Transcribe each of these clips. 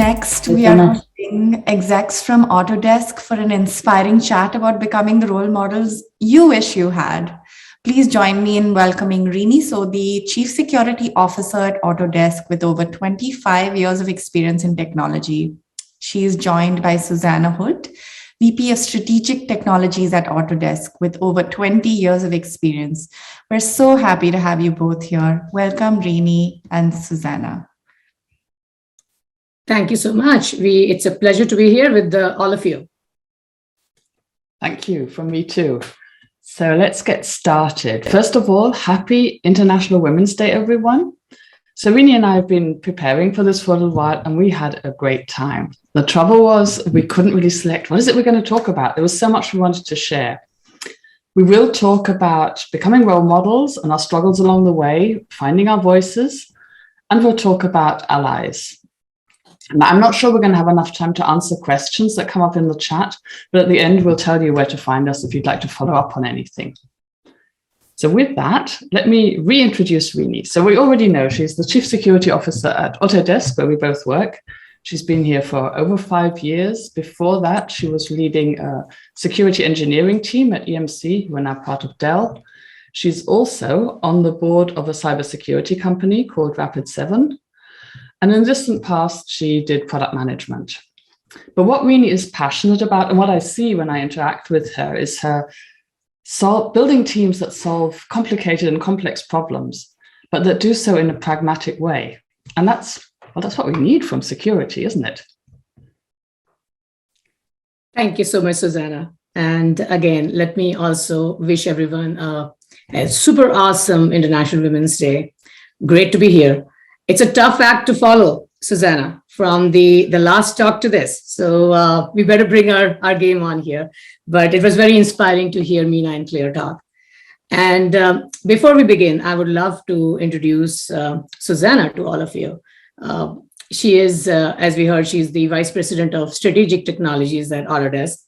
Next, we are hosting execs from Autodesk for an inspiring chat about becoming the role models you wish you had. Please join me in welcoming Rini Sodhi, Chief Security Officer at Autodesk with over 25 years of experience in technology. She is joined by Susanna Hood, VP of Strategic Technologies at Autodesk with over 20 years of experience. We're so happy to have you both here. Welcome, Rini and Susanna. Thank you so much. It's a pleasure to be here with all of you. Thank you, from me too. So let's get started. First of all, happy International Women's Day, everyone. So Rini and I have been preparing for this for a little while, and we had a great time. The trouble was we couldn't really select, what is it we're going to talk about? There was so much we wanted to share. We will talk about becoming role models and our struggles along the way, finding our voices, and we'll talk about allies. And I'm not sure we're going to have enough time to answer questions that come up in the chat, but at the end, we'll tell you where to find us if you'd like to follow up on anything. So with that, let me reintroduce Rini. So we already know she's the Chief Security Officer at Autodesk, where we both work. She's been here for over 5 years. Before that, she was leading a security engineering team at EMC, who are now part of Dell. She's also on the board of a cybersecurity company called Rapid7. And in the distant past, she did product management. But what Rini is passionate about, and what I see when I interact with her, is her building teams that solve complicated and complex problems, but that do so in a pragmatic way. And that's what we need from security, isn't it? Thank you so much, Susanna. And again, let me also wish everyone a super awesome International Women's Day. Great to be here. It's a tough act to follow, Susanna, from the last talk to this. So we better bring our game on here. But it was very inspiring to hear Meena and Claire talk. And before we begin, I would love to introduce Susanna to all of you. She is, as we heard, she's the Vice President of Strategic Technologies at Autodesk.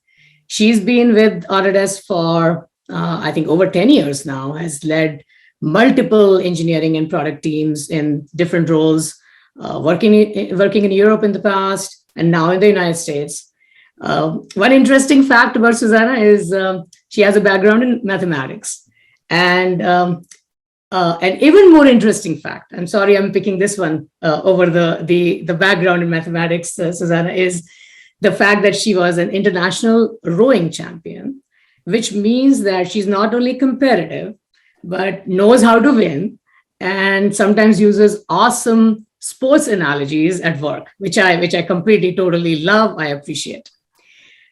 She's been with Autodesk for, I think, over 10 years now, has led multiple engineering and product teams in different roles, working in Europe in the past and now in the United States. One interesting fact about Susanna is she has a background in mathematics. And an even more interesting fact, I'm sorry I'm picking this one over the background in mathematics, Susanna, is the fact that she was an international rowing champion, which means that she's not only competitive, but knows how to win and sometimes uses awesome sports analogies at work, which I completely, totally love. I appreciate.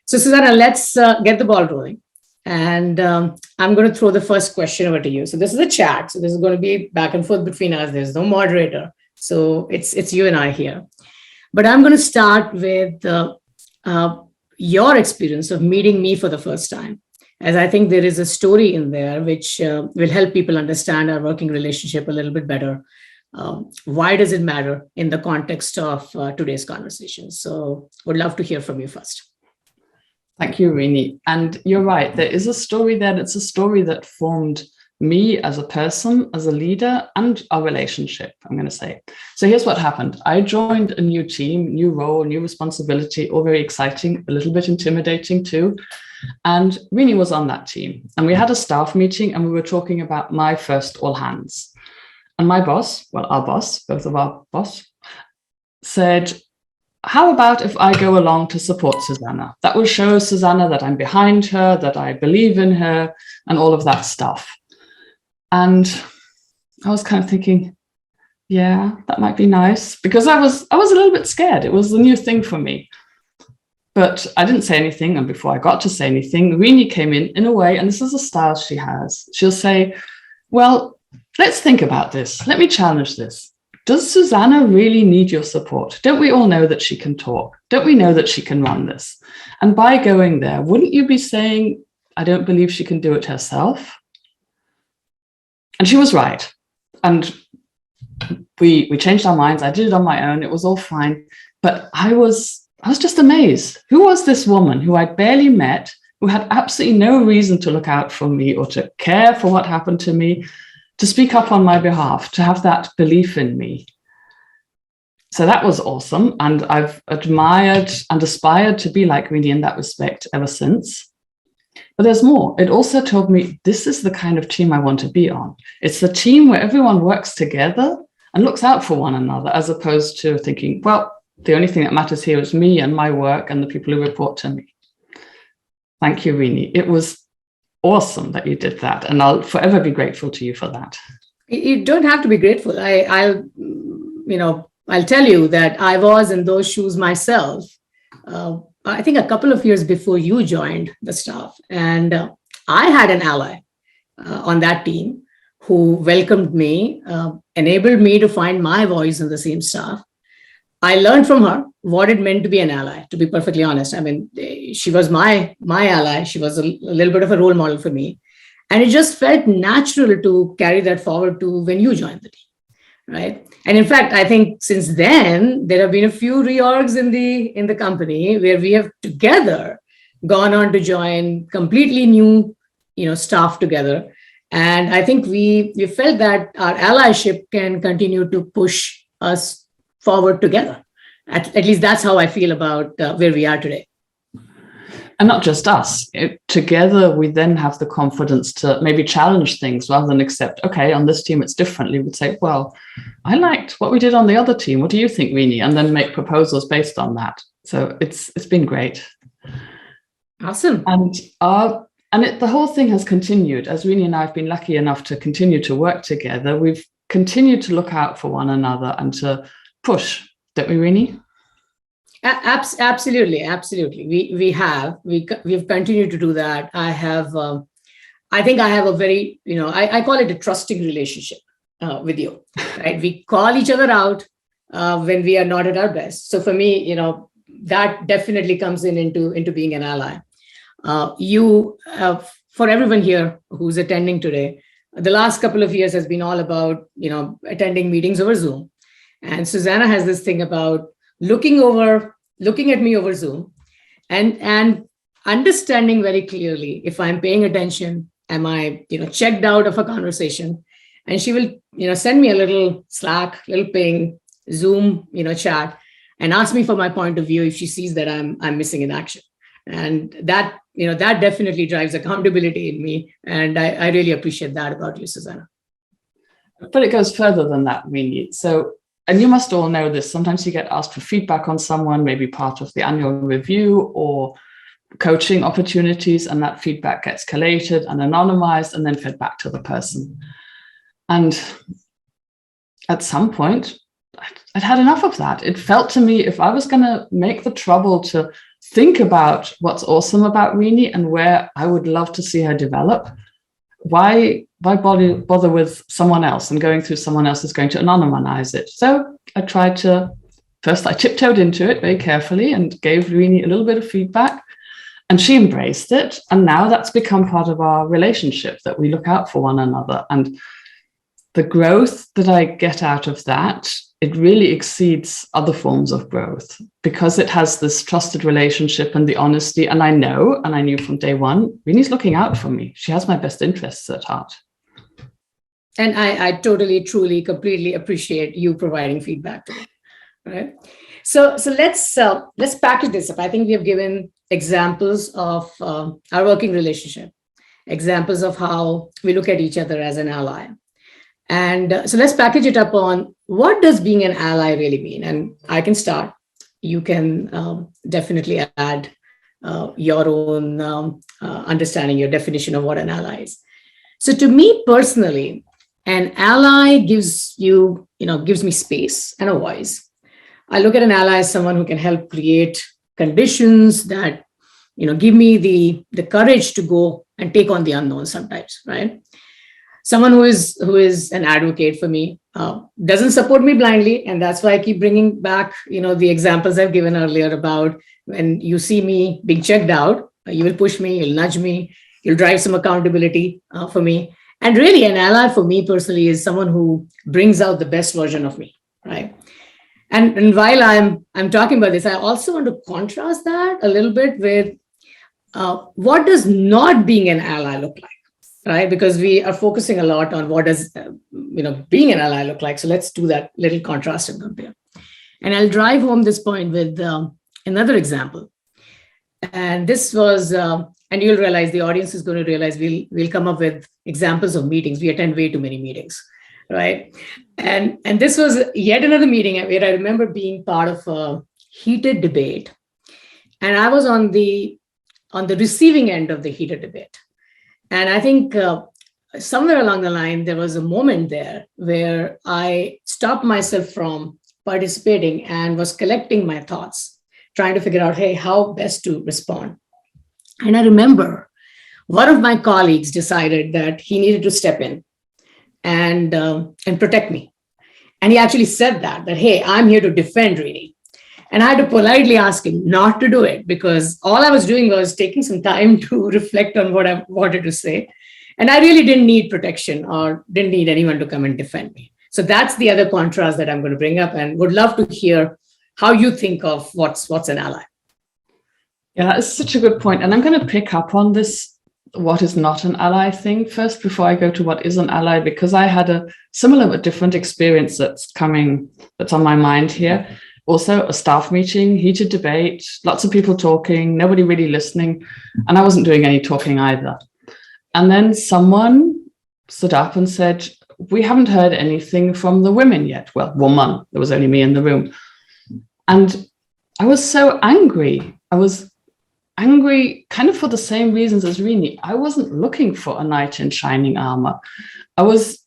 So Susanna, let's get the ball rolling. And I'm going to throw the first question over to you. So this is a chat. So this is going to be back and forth between us. There's no moderator. So it's you and I here. But I'm going to start with your experience of meeting me for the first time, as I think there is a story in there which will help people understand our working relationship a little bit better. Why does it matter in the context of today's conversation? So would love to hear from you first. Thank you, Rini. And you're right, there is a story there. It's a story that formed me as a person, as a leader, and our relationship, I'm going to say. So here's what happened. I joined a new team, new role, new responsibility, all very exciting, a little bit intimidating too. And Rini was on that team. And we had a staff meeting and we were talking about my first all hands. And my boss, well, our boss, both of our boss, said, how about if I go along to support Susanna? That will show Susanna that I'm behind her, that I believe in her, and all of that stuff. And I was kind of thinking, yeah, that might be nice, because I was a little bit scared. It was a new thing for me. But I didn't say anything. And before I got to say anything, Rini came in a way, and this is a style she has. She'll say, well, let's think about this. Let me challenge this. Does Susanna really need your support? Don't we all know that she can talk? Don't we know that she can run this? And by going there, wouldn't you be saying, I don't believe she can do it herself? And she was right. And we changed our minds. I did it on my own. It was all fine. But I was just amazed. Who was this woman who I'd barely met, who had absolutely no reason to look out for me or to care for what happened to me, to speak up on my behalf, to have that belief in me? So that was awesome. And I've admired and aspired to be like Rini in that respect ever since. But there's more. It also told me this is the kind of team I want to be on. It's the team where everyone works together and looks out for one another, as opposed to thinking, well, the only thing that matters here is me and my work and the people who report to me. Thank you, Rini. It was awesome that you did that. And I'll forever be grateful to you for that. You don't have to be grateful. I'll tell you that I was in those shoes myself. I think a couple of years before you joined the staff, and I had an ally on that team who welcomed me, enabled me to find my voice in the same staff. I learned from her what it meant to be an ally, to be perfectly honest. I mean, she was my ally. She was a little bit of a role model for me. And it just felt natural to carry that forward to when you joined the team, right? And in fact, I think since then, there have been a few reorgs in the company where we have together gone on to join completely new, staff together. And I think we felt that our allyship can continue to push us forward together. At least that's how I feel about where we are today. And not just us. Together, we then have the confidence to maybe challenge things rather than accept, okay, on this team, it's differently. We'd say, well, I liked what we did on the other team. What do you think, Rini? And then make proposals based on that. So it's been great. Awesome. And the whole thing has continued. As Rini and I have been lucky enough to continue to work together, we've continued to look out for one another and to push, don't we, Rini? Absolutely. We've continued to do that. I think I have a very, I call it a trusting relationship with you, right? We call each other out when we are not at our best. So for me, that definitely comes into being an ally. For everyone here who's attending today, the last couple of years has been all about, attending meetings over Zoom. And Susanna has this thing about looking at me over Zoom and understanding very clearly if I'm paying attention, am I, checked out of a conversation? And she will, send me a little Slack, little ping, Zoom, chat, and ask me for my point of view if she sees that I'm missing in action. And that definitely drives accountability in me. And I really appreciate that about you, Susanna. But it goes further than that, Rini. So, and you must all know this, sometimes you get asked for feedback on someone, maybe part of the annual review or coaching opportunities, and that feedback gets collated and anonymized and then fed back to the person. And at some point, I'd had enough of that. It felt to me, if I was going to make the trouble to think about what's awesome about Rini and where I would love to see her develop, why bother with someone else and going through someone else is going to anonymize it? So I tiptoed into it very carefully and gave Rini a little bit of feedback, and she embraced it. And now that's become part of our relationship, that we look out for one another. And the growth that I get out of that, it really exceeds other forms of growth because it has this trusted relationship and the honesty. And I know, and I knew from day one, Rini's looking out for me. She has my best interests at heart. And I totally, truly, completely appreciate you providing feedback to me. Right. So let's package this up. I think we have given examples of our working relationship, examples of how we look at each other as an ally. And so let's package it up on what does being an ally really mean? And I can start. You can definitely add your own understanding, your definition of what an ally is. So to me personally, an ally gives me space and a voice. I look at an ally as someone who can help create conditions that, give me the courage to go and take on the unknown sometimes, right? Someone who is an advocate for me, doesn't support me blindly. And that's why I keep bringing back, the examples I've given earlier about when you see me being checked out, you will push me, you'll nudge me, you'll drive some accountability for me. And really an ally for me personally is someone who brings out the best version of me, right? And while I'm talking about this, I also want to contrast that a little bit with what does not being an ally look like? Right? Because we are focusing a lot on what does, being an ally look like. So let's do that little contrast and compare. And I'll drive home this point with another example. And this was, and you'll realize, the audience is going to realize, we'll come up with examples of meetings. We attend way too many meetings, right? And this was yet another meeting where I remember being part of a heated debate. And I was on the receiving end of the heated debate. And I think somewhere along the line, there was a moment there where I stopped myself from participating and was collecting my thoughts, trying to figure out, hey, how best to respond. And I remember one of my colleagues decided that he needed to step in and protect me. And he actually said that, hey, I'm here to defend Rini. And I had to politely ask him not to do it, because all I was doing was taking some time to reflect on what I wanted to say. And I really didn't need protection or didn't need anyone to come and defend me. So that's the other contrast that I'm going to bring up, and would love to hear how you think of what's an ally. Yeah, that is such a good point. And I'm going to pick up on this, what is not an ally thing first, before I go to what is an ally, because I had a similar but different experience that's on my mind here. Also, a staff meeting, heated debate, lots of people talking, nobody really listening, and I wasn't doing any talking either. And then someone stood up and said, we haven't heard anything from the women yet. Well, woman, there was only me in the room. And I was so angry. I was angry kind of for the same reasons as Rini. I wasn't looking for a knight in shining armor. I was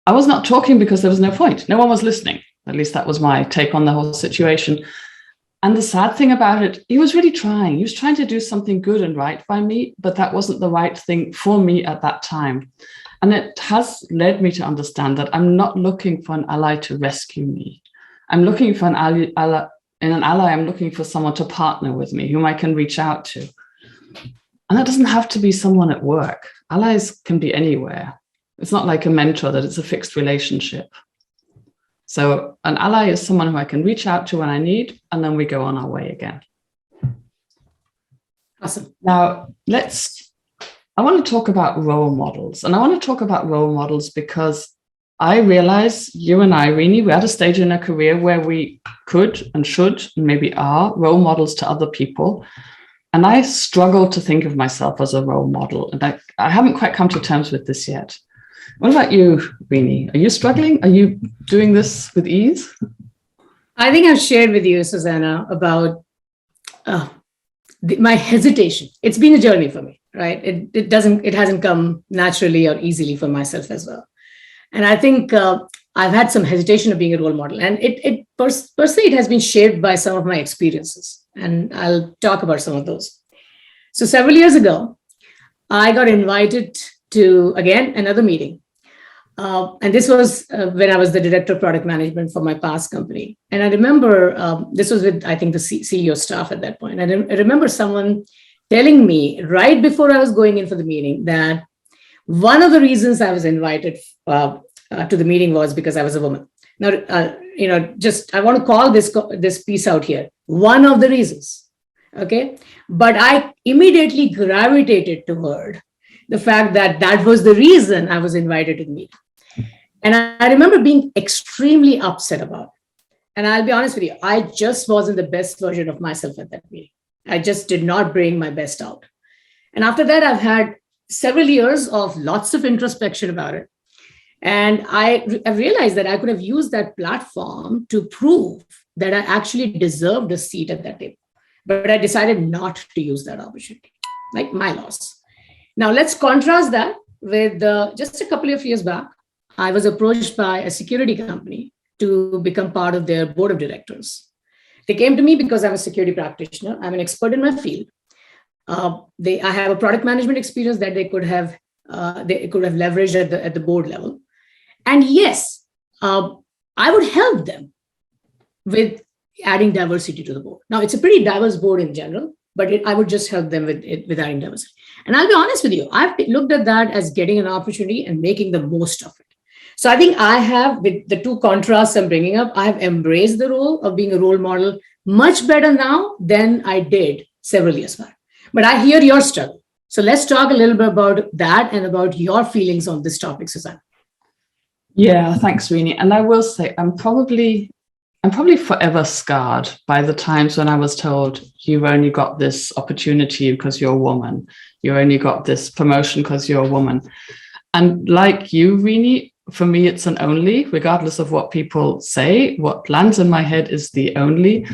not talking because there was no point. No one was listening. At least that was my take on the whole situation. And the sad thing about it, he was really trying. He was trying to do something good and right by me, but that wasn't the right thing for me at that time. And it has led me to understand that I'm not looking for an ally to rescue me. I'm looking for an ally. In an ally, I'm looking for someone to partner with me, whom I can reach out to. And that doesn't have to be someone at work. Allies can be anywhere. It's not like a mentor that it's a fixed relationship. So an ally is someone who I can reach out to when I need, and then we go on our way again. Awesome. Now, I want to talk about role models. And I want to talk about role models because I realize you and I, Rini, we're at a stage in our career where we could and should and maybe are role models to other people. And I struggle to think of myself as a role model. And I haven't quite come to terms with this yet. What about you, Rini? Are you struggling? Are you doing this with ease? I think I've shared with you, Susanna, about my hesitation. It's been a journey for me, right? It hasn't come naturally or easily for myself as well. And I think I've had some hesitation of being a role model. And it per se, it has been shaped by some of my experiences. And I'll talk about some of those. So several years ago, I got invited to, again, another meeting. And this was when I was the director of product management for my past company. And I remember this was with, I think, the CEO staff at that point. And I remember someone telling me right before I was going in for the meeting that one of the reasons I was invited to the meeting was because I was a woman. Now, I want to call this piece out here. One of the reasons, okay? But I immediately gravitated toward the fact that was the reason I was invited to the meeting. And I remember being extremely upset about it. And I'll be honest with you, I just wasn't the best version of myself at that meeting. I just did not bring my best out. And after that, I've had several years of lots of introspection about it. And I realized that I could have used that platform to prove that I actually deserved a seat at that table. But I decided not to use that opportunity, like my loss. Now, let's contrast that with just a couple of years back, I was approached by a security company to become part of their board of directors. They came to me because I'm a security practitioner. I'm an expert in my field. I have a product management experience that they could have leveraged at the board level. And yes, I would help them with adding diversity to the board. Now, it's a pretty diverse board in general, but I would just help them with adding diversity. And I'll be honest with you, I've looked at that as getting an opportunity and making the most of it. So I think I have, with the two contrasts I'm bringing up, I have embraced the role of being a role model much better now than I did several years back. But I hear your struggle. So let's talk a little bit about that and about your feelings on this topic, Susanna. Yeah, thanks, Rini. And I will say, I'm probably I'm probably forever scarred by the times when I was told, you've only got this opportunity because you're a woman. You only got this promotion because you're a woman. And like you, Rini, for me, it's an only, regardless of what people say. What lands in my head is the only.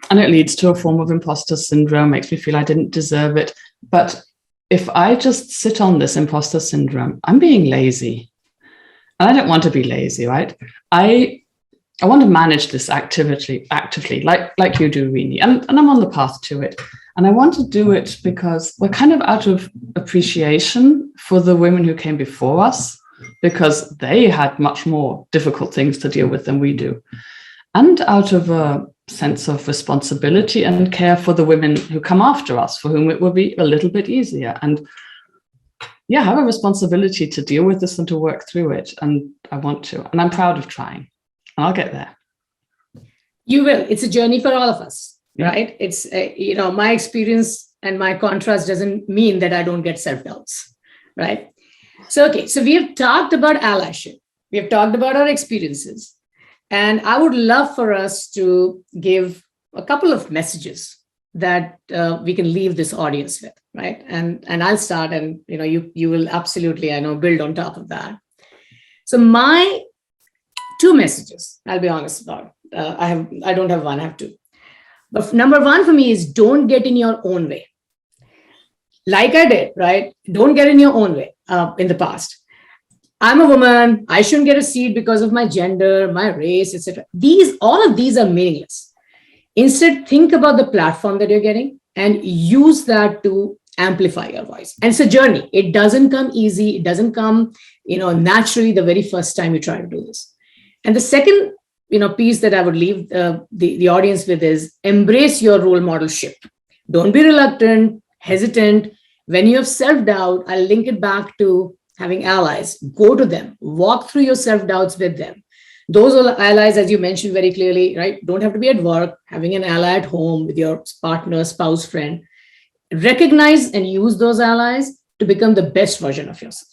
And it leads to a form of imposter syndrome, makes me feel I didn't deserve it. But if I just sit on this imposter syndrome, I'm being lazy. And I don't want to be lazy, right? I want to manage this activity actively, like you do, Rini, and I'm on the path to it. And I want to do it because we're kind of out of appreciation for the women who came before us, because they had much more difficult things to deal with than we do. And out of a sense of responsibility and care for the women who come after us, for whom it will be a little bit easier. And yeah, have a responsibility to deal with this and to work through it. And I want to, and I'm proud of trying. I'll get there. You will. It's a journey for all of us, right? It's, my experience and my contrast doesn't mean that I don't get self-doubts, right? So we have talked about allyship. We have talked about our experiences. And I would love for us to give a couple of messages that we can leave this audience with, right? And I'll start, and you will absolutely, I know, build on top of that. So my 2 messages, I'll be honest about. I don't have one, I have 2. But number 1 for me is, don't get in your own way. Like I did, right? Don't get in your own way in the past. I'm a woman, I shouldn't get a seat because of my gender, my race, etc. All of these are meaningless. Instead, think about the platform that you're getting and use that to amplify your voice. And it's a journey. It doesn't come easy. It doesn't come, naturally the very first time you try to do this. And the second, piece that I would leave the audience with is, embrace your role modelship. Don't be reluctant, hesitant. When you have self-doubt, I'll link it back to having allies. Go to them, walk through your self-doubts with them. Those allies, as you mentioned very clearly, right, don't have to be at work, having an ally at home with your partner, spouse, friend. Recognize and use those allies to become the best version of yourself.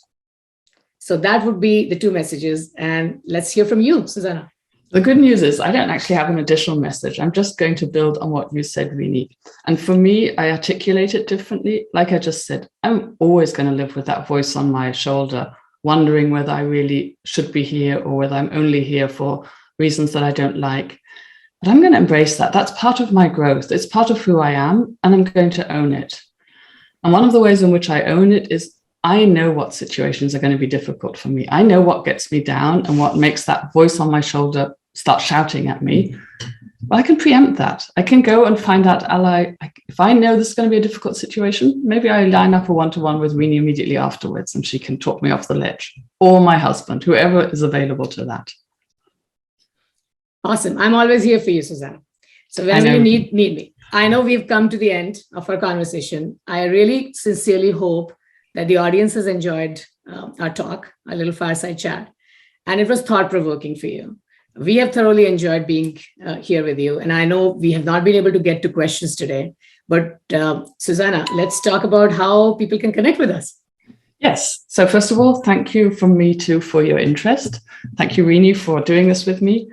So that would be the 2 messages. And let's hear from you, Susanna. The good news is I don't actually have an additional message. I'm just going to build on what you said, Rini. And for me, I articulate it differently. Like I just said, I'm always going to live with that voice on my shoulder, wondering whether I really should be here or whether I'm only here for reasons that I don't like. But I'm going to embrace that. That's part of my growth. It's part of who I am, and I'm going to own it. And one of the ways in which I own it is I know what situations are going to be difficult for me. I know what gets me down and what makes that voice on my shoulder start shouting at me. But I can preempt that. I can go and find that ally. If I know this is going to be a difficult situation, maybe I line up a one-to-one with Rini immediately afterwards, and she can talk me off the ledge, or my husband, whoever is available to that. Awesome. I'm always here for you, Susanna. So whenever you need me. I know we've come to the end of our conversation. I really sincerely hope that the audience has enjoyed our talk, our little fireside chat, and it was thought-provoking for you. We have thoroughly enjoyed being here with you. And I know we have not been able to get to questions today, but Susanna, let's talk about how people can connect with us. Yes. So first of all, thank you from me too for your interest. Thank you, Rini, for doing this with me.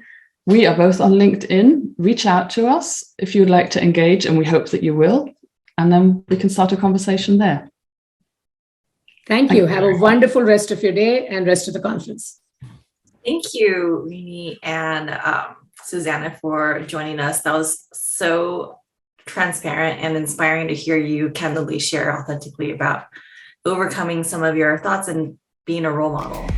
We are both on LinkedIn. Reach out to us if you'd like to engage, and we hope that you will. And then we can start a conversation there. Thank you. Have a wonderful rest of your day and rest of the conference. Thank you, Rini and Susanna, for joining us. That was so transparent and inspiring to hear you candidly share authentically about overcoming some of your thoughts and being a role model.